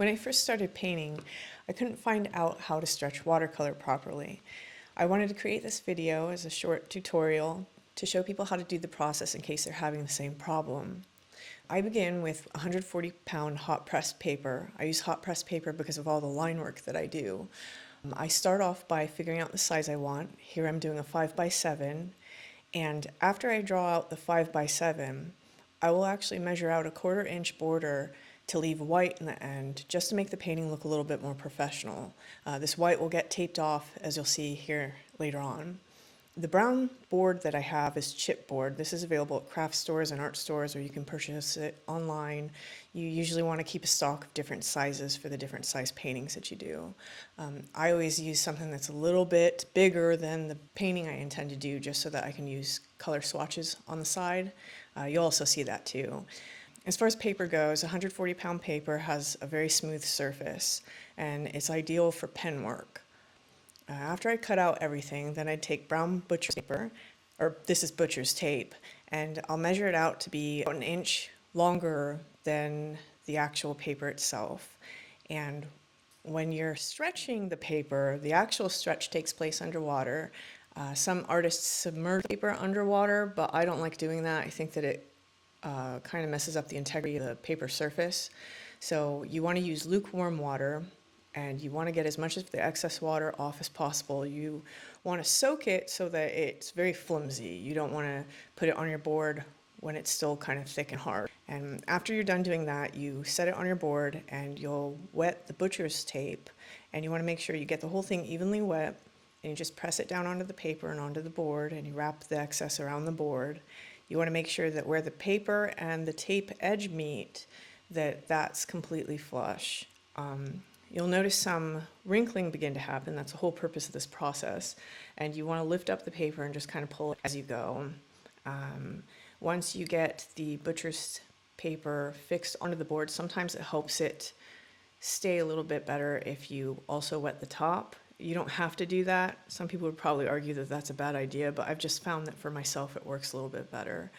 When I first started painting, I couldn't find out how to stretch watercolor properly. I wanted to create this video as a short tutorial to show people how to do the process in case they're having the same problem. I begin with 140-pound hot pressed paper. I use hot pressed paper because of all the line work that I do. I start off by figuring out the size I want. Here I'm doing a 5x7, and after I draw out the 5x7, I will actually measure out a 1/4 inch border to leave white in the end, just to make the painting look a little bit more professional. This white will get taped off, as you'll see here later on. The brown board that I have is chipboard. This is available at craft stores and art stores, or you can purchase it online. You usually want to keep a stock of different sizes for the different size paintings that you do. I always use something that's a little bit bigger than the painting I intend to do, just so that I can use color swatches on the side. You'll also see that too. As far as paper goes, 140-pound paper has a very smooth surface, and it's ideal for pen work. After I cut out everything, then I'd take brown butcher's paper, or this is butcher's tape, and I'll measure it out to be about 1 inch longer than the actual paper itself. And when you're stretching the paper, the actual stretch takes place underwater. Some artists submerge paper underwater, but I don't like doing that. I think that it kind of messes up the integrity of the paper surface. So you want to use lukewarm water, and you want to get as much of the excess water off as possible. You want to soak it so that it's very flimsy. You don't want to put it on your board when it's still kind of thick and hard. And after you're done doing that, you set it on your board and you'll wet the butcher's tape, and you want to make sure you get the whole thing evenly wet, and you just press it down onto the paper and onto the board, and you wrap the excess around the board. You want to make sure that where the paper and the tape edge meet, that's completely flush. You'll notice some wrinkling begin to happen. That's the whole purpose of this process. And you want to lift up the paper and just kind of pull it as you go. Once you get the butcher's paper fixed onto the board, sometimes it helps it stay a little bit better if you also wet the top. You don't have to do that. Some people would probably argue that that's a bad idea, but I've just found that for myself it works a little bit better.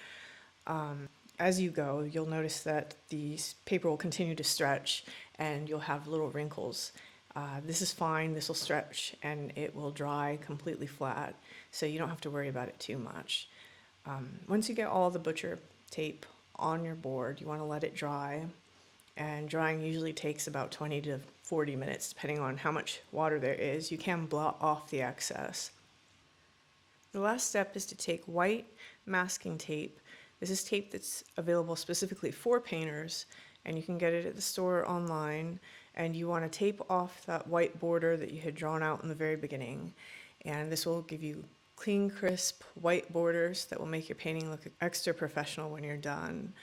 As you go, you'll notice that the paper will continue to stretch and you'll have little wrinkles. This is fine, this will stretch and it will dry completely flat, so you don't have to worry about it too much. Once you get all the butcher tape on your board, you want to let it dry, and drying usually takes about 20 to 40 minutes depending on how much water there is. You can blot off the excess. The last step is to take white masking tape. This is tape that's available specifically for painters, and you can get it at the store online, and you want to tape off that white border that you had drawn out in the very beginning, and this will give you clean, crisp white borders that will make your painting look extra professional when you're done.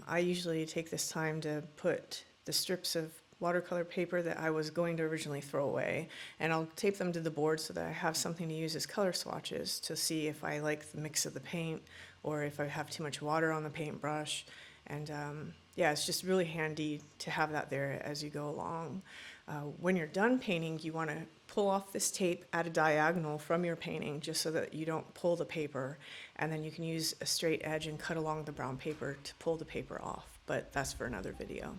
I usually take this time to put the strips of watercolor paper that I was going to originally throw away, and I'll tape them to the board so that I have something to use as color swatches to see if I like the mix of the paint or if I have too much water on the paintbrush. And yeah, it's just really handy to have that there as you go along. When you're done painting, you want to pull off this tape at a diagonal from your painting just so that you don't pull the paper, and then you can use a straight edge and cut along the brown paper to pull the paper off, but that's for another video.